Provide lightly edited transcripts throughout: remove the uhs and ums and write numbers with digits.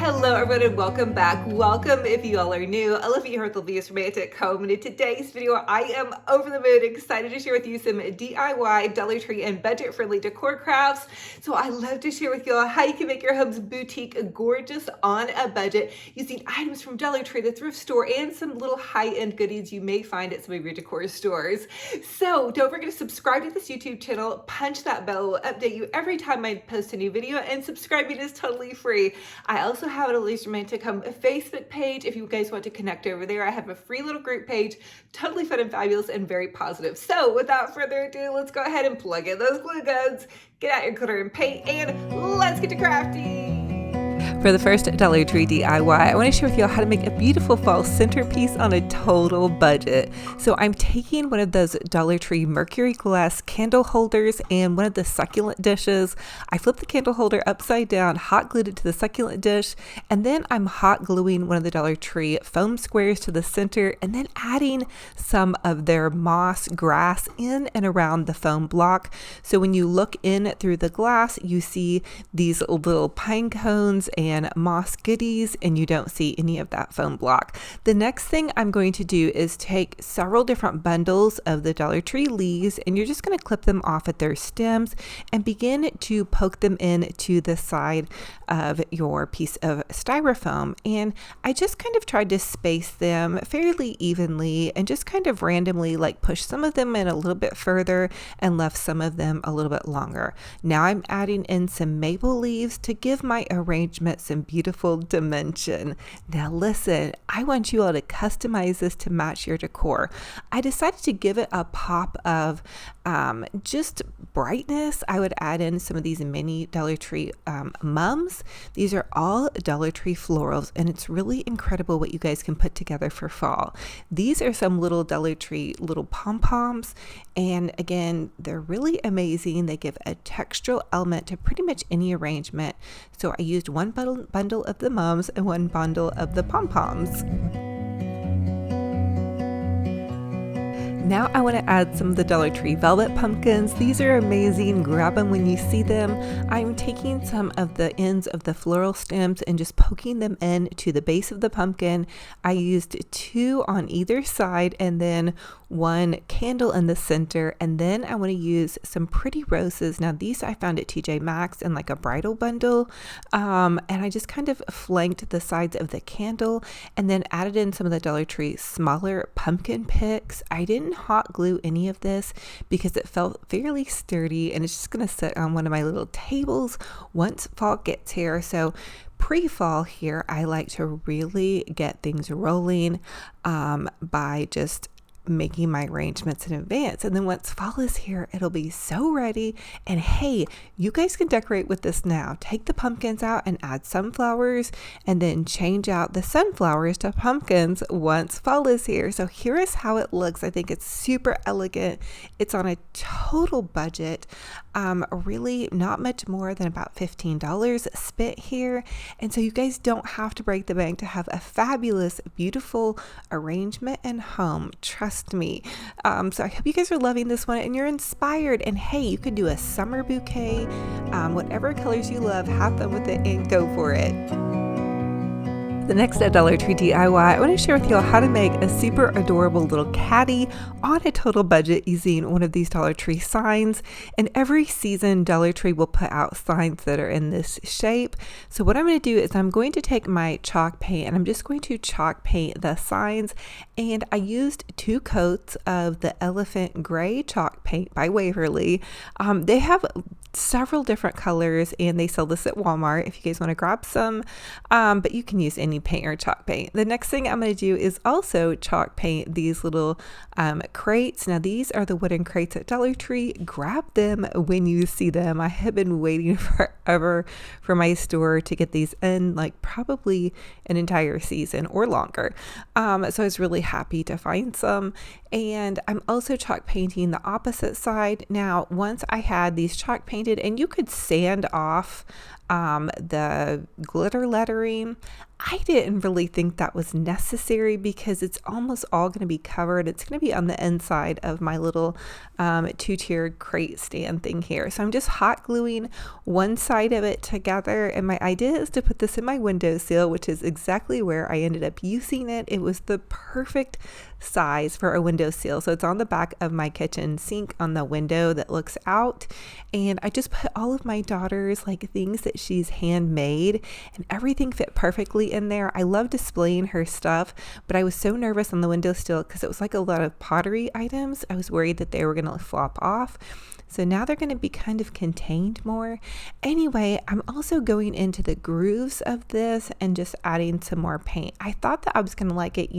Hello everyone and welcome back. Welcome if you all are new. Olivia here with Olivia's Romantic Home, and in today's video I am over the moon excited to share with you some DIY, Dollar Tree and budget-friendly decor crafts. So I love to share with you all how you can make your home's boutique gorgeous on a budget using items from Dollar Tree, the thrift store, and some little high-end goodies you may find at some of your decor stores. So don't forget to subscribe to this YouTube channel, punch that bell, it will update you every time I post a new video, and subscribing is totally free. I also have an Olivia's Romantic Home Facebook page if you guys want to connect over there. I have a free little group page, totally fun and fabulous and very positive. So without further ado, let's go ahead and plug in those glue guns, get out your glitter and paint, and let's get to crafting. For the first Dollar Tree DIY, I want to share with you how to make a beautiful fall centerpiece on a total budget. So I'm taking one of those Dollar Tree mercury glass candle holders and one of the succulent dishes. I flip the candle holder upside down, hot glued it to the succulent dish, and then I'm hot gluing one of the Dollar Tree foam squares to the center, and then adding some of their moss grass in and around the foam block. So when you look in through the glass, you see these little pine cones and moss goodies, and you don't see any of that foam block. The next thing I'm going to do is take several different bundles of the Dollar Tree leaves, and you're just going to clip them off at their stems and begin to poke them in to the side of your piece of styrofoam. And I just kind of tried to space them fairly evenly and just kind of randomly like push some of them in a little bit further and left some of them a little bit longer. Now I'm adding in some maple leaves to give my arrangement some beautiful dimension. Now listen, I want you all to customize this to match your decor. I decided to give it a pop of just brightness. I would add in some of these mini Dollar Tree mums. These are all Dollar Tree florals, and it's really incredible what you guys can put together for fall. These are some little Dollar Tree little pom-poms, and again, they're really amazing. They give a textural element to pretty much any arrangement. So I used one bundle of the mums and one bundle of the pom-poms. Now I want to add some of the Dollar Tree velvet pumpkins. These are amazing. Grab them when you see them. I'm taking some of the ends of the floral stems and just poking them in to the base of the pumpkin. I used 2 on either side and then 1 candle in the center, and then I want to use some pretty roses. Now these I found at TJ Maxx in like a bridal bundle, and I just kind of flanked the sides of the candle and then added in some of the Dollar Tree smaller pumpkin picks. I didn't hot glue any of this because it felt fairly sturdy, and it's just going to sit on one of my little tables once fall gets here. So pre-fall here, I like to really get things rolling by just making my arrangements in advance, and then once fall is here, it'll be so ready. And hey, you guys can decorate with this now. Take the pumpkins out and add sunflowers, and then change out the sunflowers to pumpkins once fall is here. So here is how it looks. I think it's super elegant. It's on a total budget, really not much more than about $15 spent here, and so you guys don't have to break the bank to have a fabulous, beautiful arrangement and home. Trust me. So I hope you guys are loving this one and you're inspired. And hey, you could do a summer bouquet, whatever colors you love, have fun with it and go for it. The next at Dollar Tree DIY, I want to share with you all how to make a super adorable little caddy on a total budget using one of these Dollar Tree signs. And every season, Dollar Tree will put out signs that are in this shape. So what I'm going to do is I'm going to take my chalk paint and I'm just going to chalk paint the signs. And I used 2 coats of the elephant gray chalk paint by Waverly. They have several different colors and they sell this at Walmart if you guys want to grab some, but you can use any paint or chalk paint. The next thing I'm going to do is also chalk paint these little crates. Now these are the wooden crates at Dollar Tree. Grab them when you see them. I have been waiting forever for my store to get these in, like probably an entire season or longer. So I was really happy to find some. And I'm also chalk painting the opposite side. Now once I had these chalk painted, and you could sand off the glitter lettering. I didn't really think that was necessary because it's almost all going to be covered. It's going to be on the inside of my little two-tiered crate stand thing here. So I'm just hot gluing one side of it together, and my idea is to put this in my windowsill, which is exactly where I ended up using it. It was the perfect size for a windowsill. So it's on the back of my kitchen sink on the window that looks out, and I just put all of my daughter's like things that she's handmade, and everything fit perfectly in there. I love displaying her stuff, but I was so nervous on the windowsill because it was like a lot of pottery items. I was worried that they were going to flop off. So now they're going to be kind of contained more. Anyway, I'm also going into the grooves of this and just adding some more paint. I thought that I was going to like it,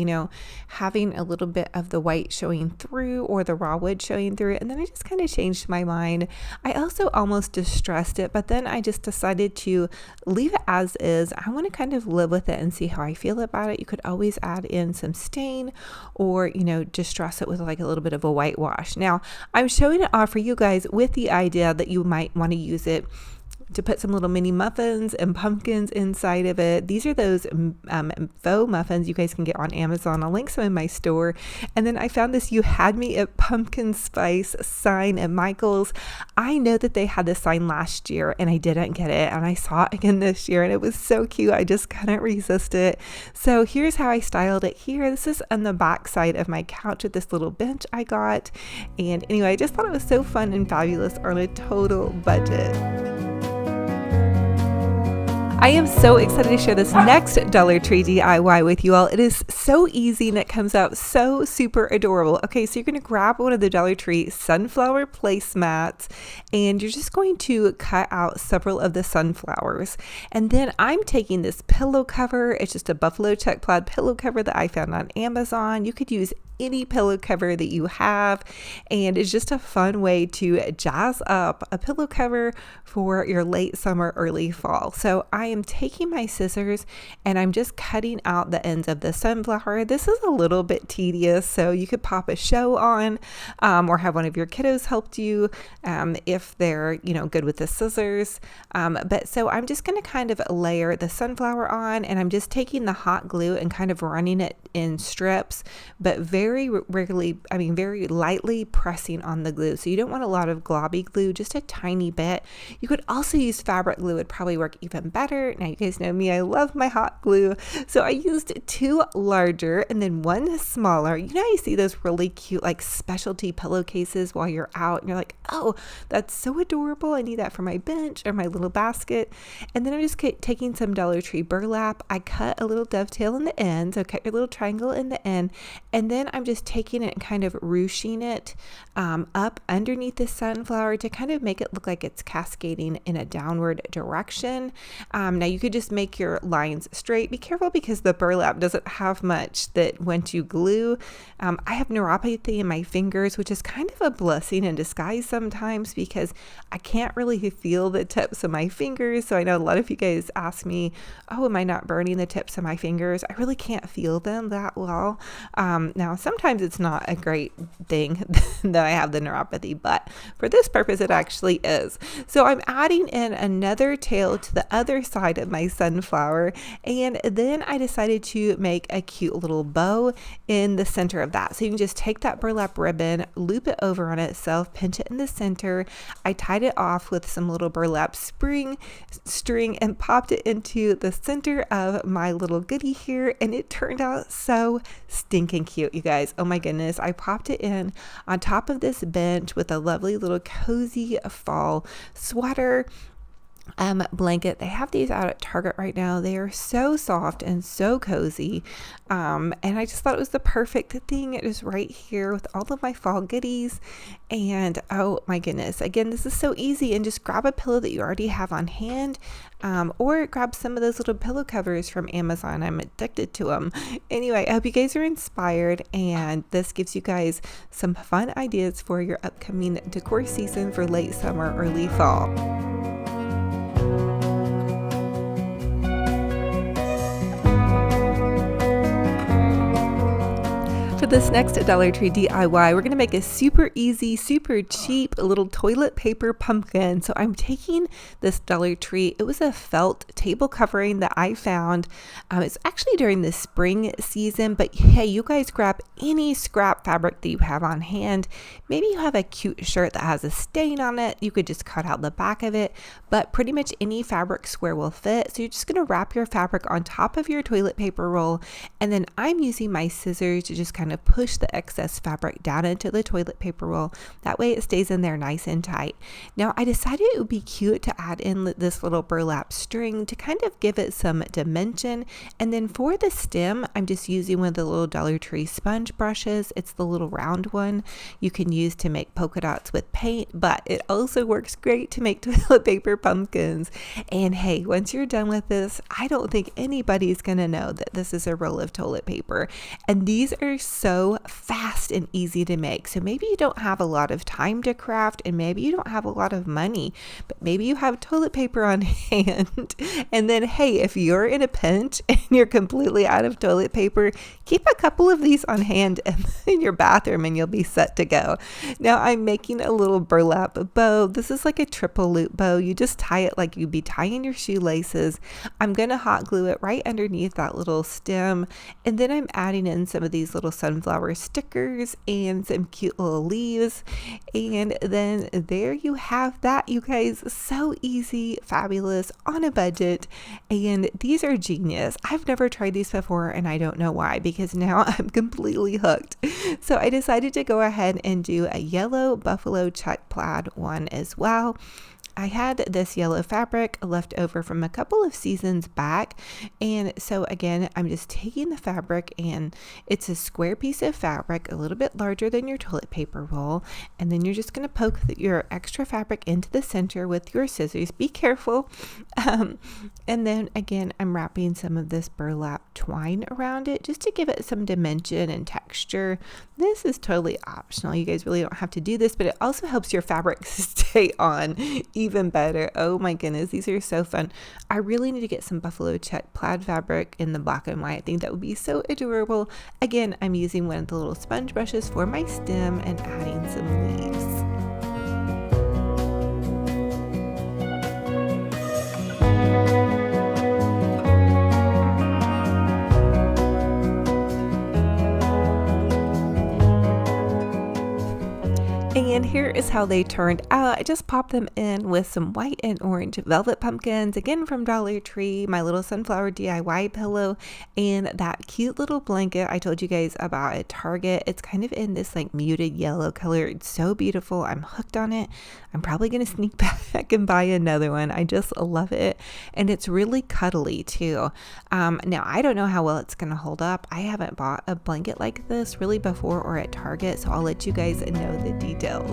having a little bit of the white showing through or the raw wood showing through. And then I just kind of changed my mind. I also almost distressed it, but then I just decided to leave it as is. I want to kind of live with it and see how I feel about it. You could always add in some stain or, distress it with like a little bit of a whitewash. Now, I'm showing it off for you guys with the idea that you might want to use it to put some little mini muffins and pumpkins inside of it. These are those faux muffins you guys can get on Amazon. I'll link some in my store. And then I found this "You Had Me at Pumpkin Spice" sign at Michael's. I know that they had this sign last year and I didn't get it, and I saw it again this year and it was so cute. I just couldn't resist it. So here's how I styled it here. This is on the back side of my couch with this little bench I got. And anyway, I just thought it was so fun and fabulous on a total budget. I am so excited to share this next Dollar Tree DIY with you all. It is so easy and it comes out so super adorable. Okay, so you're going to grab one of the Dollar Tree sunflower placemats and you're just going to cut out several of the sunflowers. And then I'm taking this pillow cover. It's just a buffalo check plaid pillow cover that I found on Amazon. You could use any pillow cover that you have, and it's just a fun way to jazz up a pillow cover for your late summer, early fall. So I am taking my scissors and I'm just cutting out the ends of the sunflower. This is a little bit tedious, so you could pop a show on or have one of your kiddos help you if they're good with the scissors. But so I'm just going to kind of layer the sunflower on, and I'm just taking the hot glue and kind of running it in strips, but very lightly pressing on the glue. So you don't want a lot of globby glue, just a tiny bit. You could also use fabric glue. It'd probably work even better. Now you guys know me, I love my hot glue. So I used 2 larger and then 1 smaller. You see those really cute like specialty pillowcases while you're out and you're like, oh, that's so adorable. I need that for my bench or my little basket. And then I'm just taking some Dollar Tree burlap. I cut a little dovetail in the end. So cut your little triangle in the end. And then I'm just taking it and kind of ruching it up underneath the sunflower to kind of make it look like it's cascading in a downward direction. Now you could just make your lines straight. Be careful because the burlap doesn't have much that once you glue. I have neuropathy in my fingers, which is kind of a blessing in disguise sometimes because I can't really feel the tips of my fingers. So I know a lot of you guys ask me, oh, am I not burning the tips of my fingers? I really can't feel them that well. Now, sometimes it's not a great thing that I have the neuropathy, but for this purpose, it actually is. So I'm adding in another tail to the other side of my sunflower, and then I decided to make a cute little bow in the center of that. So you can just take that burlap ribbon, loop it over on itself, pinch it in the center. I tied it off with some little burlap string and popped it into the center of my little goodie here, and it turned out so stinking cute, you guys. Oh my goodness. I popped it in on top of this bench with a lovely little cozy fall sweater blanket. They have these out at Target right now. They are so soft and so cozy. And I just thought it was the perfect thing. It is right here with all of my fall goodies. And oh my goodness, again, this is so easy. And just grab a pillow that you already have on hand, or grab some of those little pillow covers from Amazon. I'm addicted to them. Anyway, I hope you guys are inspired, and this gives you guys some fun ideas for your upcoming decor season for late summer, early fall. for this next Dollar Tree DIY, we're going to make a super easy, super cheap little toilet paper pumpkin. So I'm taking this Dollar Tree. It was a felt table covering that I found. It's actually during the spring season, but hey, you guys grab any scrap fabric that you have on hand. Maybe you have a cute shirt that has a stain on it. You could just cut out the back of it, but pretty much any fabric square will fit. So you're just going to wrap your fabric on top of your toilet paper roll, and then I'm using my scissors to just kind of push the excess fabric down into the toilet paper roll. That way it stays in there nice and tight. Now I decided it would be cute to add in this little burlap string to kind of give it some dimension. And then for the stem, I'm just using one of the little Dollar Tree sponge brushes. It's the little round one you can use to make polka dots with paint, but it also works great to make toilet paper pumpkins. And hey, once you're done with this, I don't think anybody's gonna know that this is a roll of toilet paper. And these are so fast and easy to make. So maybe you don't have a lot of time to craft, and maybe you don't have a lot of money, but maybe you have toilet paper on hand. And then hey, if you're in a pinch and you're completely out of toilet paper, keep a couple of these on hand in your bathroom and you'll be set to go. Now I'm making a little burlap bow. This is like a triple loop bow. You just tie it like you'd be tying your shoelaces. I'm going to hot glue it right underneath that little stem, and then I'm adding in some of these little sunflower stickers and some cute little leaves. And then there you have that, you guys. So easy, fabulous, on a budget, and these are genius. I've never tried these before, and I don't know why, because now I'm completely hooked. So I decided to go ahead and do a yellow buffalo check plaid one as well. I had this yellow fabric left over from a couple of seasons back, and so again I'm just taking the fabric, and it's a square piece of fabric a little bit larger than your toilet paper roll, and then you're just going to poke your extra fabric into the center with your scissors. Be careful. And then again I'm wrapping some of this burlap twine around it just to give it some dimension and texture. This is totally optional. You guys really don't have to do this, but it also helps your fabric stay on even better. Oh my goodness, these are so fun. I really need to get some buffalo check plaid fabric in the black and white. I think that would be so adorable. Again, I'm using one of the little sponge brushes for my stem and adding some leaves. And here is how they turned out. I just popped them in with some white and orange velvet pumpkins, again from Dollar Tree, my little sunflower DIY pillow, and that cute little blanket I told you guys about at Target. It's kind of in this like muted yellow color. It's so beautiful. I'm hooked on it. I'm probably going to sneak back and buy another one. I just love it. And it's really cuddly too. Now I don't know how well it's going to hold up. I haven't bought a blanket like this really before or at Target, so I'll let you guys know the details.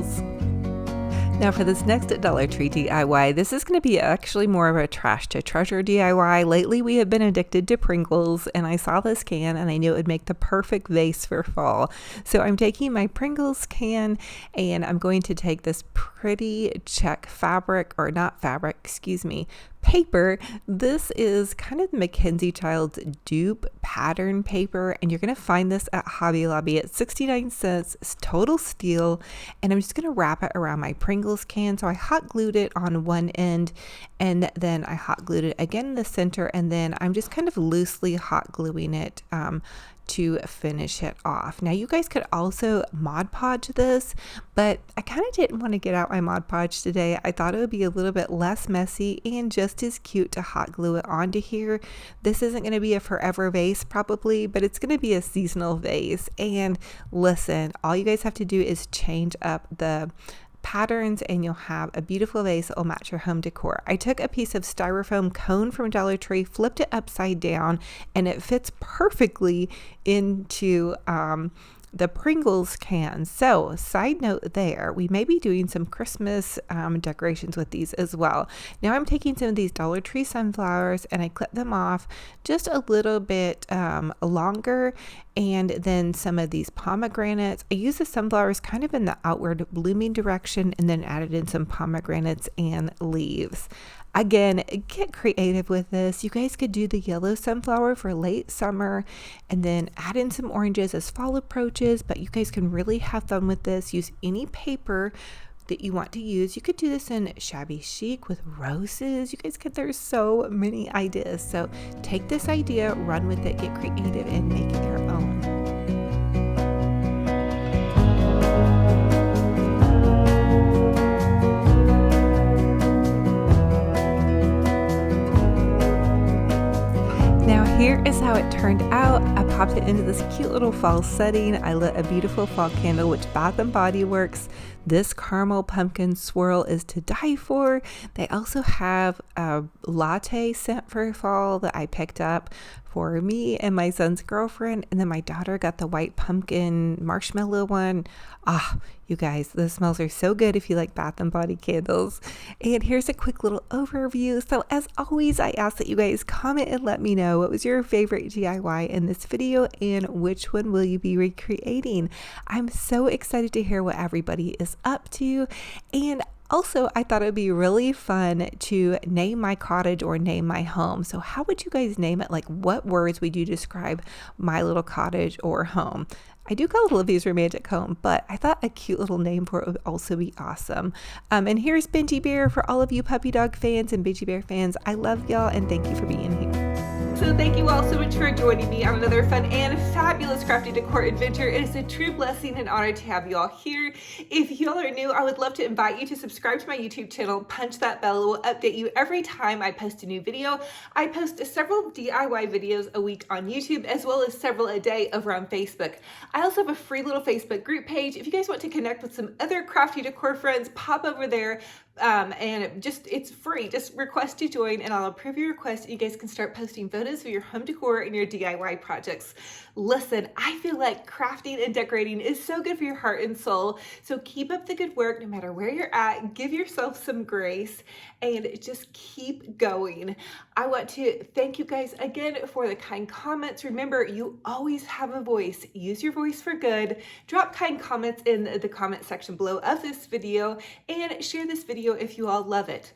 Now for this next Dollar Tree DIY, this is going to be actually more of a trash to treasure DIY. Lately we have been addicted to Pringles, and I saw this can and I knew it would make the perfect vase for fall. So I'm taking my Pringles can and I'm going to take this pretty check fabric, or not fabric, excuse me, paper. This is kind of Mackenzie Child's dupe pattern paper, and you're going to find this at Hobby Lobby at 69 cents. It's total steal, and I'm just going to wrap it around my Pringles can. So I hot glued it on one end, and then I hot glued it again in the center, and then I'm just kind of loosely hot gluing it to finish it off. Now you guys could also Mod Podge this, but I kind of didn't want to get out my Mod Podge today. I thought it would be a little bit less messy and just as cute to hot glue it onto here. This isn't going to be a forever vase probably, but it's going to be a seasonal vase. And listen, all you guys have to do is change up the patterns and you'll have a beautiful vase that will match your home decor. I took a piece of styrofoam cone from Dollar Tree, flipped it upside down, and it fits perfectly into the Pringles can. So side note there, we may be doing some Christmas decorations with these as well. Now I'm taking some of these Dollar Tree sunflowers and I clip them off just a little bit longer, and then some of these pomegranates. I use the sunflowers kind of in the outward blooming direction and then added in some pomegranates and leaves. Again, get creative with this. You guys could do the yellow sunflower for late summer and then add in some oranges as fall approaches, but you guys can really have fun with this. Use any paper that you want to use. You could do this in shabby chic with roses. You guys could, there's so many ideas. So take this idea, run with it, get creative, and make it your own. Now here is how it turned out. I popped it into this cute little fall setting. I lit a beautiful fall candle, which Bath & Body Works. This caramel pumpkin swirl is to die for. They also have a latte scent for fall that I picked up for me and my son's girlfriend. And then my daughter got the white pumpkin marshmallow one. Ah, you guys, the smells are so good if you like Bath & Body candles. And here's a quick little overview. So as always, I ask that you guys comment and let me know what was your favorite DIY in this video and which one will you be recreating. I'm so excited to hear what everybody is up to. And also, I thought it would be really fun to name my cottage or name my home. So how would you guys name it? Like, what words would you describe my little cottage or home? I do call it Olivia's romantic home, but I thought a cute little name for it would also be awesome. And here's Benji Bear for all of you puppy dog fans and Benji Bear fans. I love y'all and thank you for being here. So thank you all so much for joining me on another fun and fabulous crafty decor adventure. It is a true blessing and honor to have you all here. If y'all are new, I would love to invite you to subscribe to my YouTube channel. Punch that bell. It will update you every time I post a new video. I post several DIY videos a week on YouTube, as well as several a day over on Facebook. I also have a free little Facebook group page. If you guys want to connect with some other crafty decor friends, pop over there. And it's free. Just request to join and I'll approve your request. You guys can start posting photos of your home decor and your DIY projects. Listen, I feel like crafting and decorating is so good for your heart and soul. So keep up the good work no matter where you're at. Give yourself some grace and just keep going. I want to thank you guys again for the kind comments. Remember, you always have a voice. Use your voice for good. Drop kind comments in the comment section below of this video and share this video if you all love it.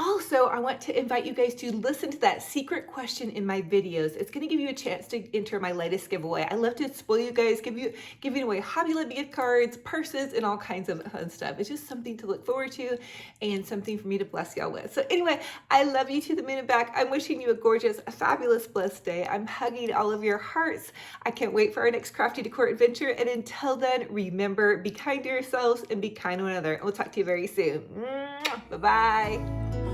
Also, I want to invite you guys to listen to that secret question in my videos. It's going to give you a chance to enter my latest giveaway. I love to spoil you guys, giving away Hobby Lobby gift cards, purses, and all kinds of fun stuff. It's just something to look forward to and something for me to bless y'all with. So anyway, I love you to the moon and back. I'm wishing you a gorgeous, fabulous, blessed day. I'm hugging all of your hearts. I can't wait for our next crafty decor adventure. And until then, remember, be kind to yourselves and be kind to one another. And we'll talk to you very soon. Bye-bye.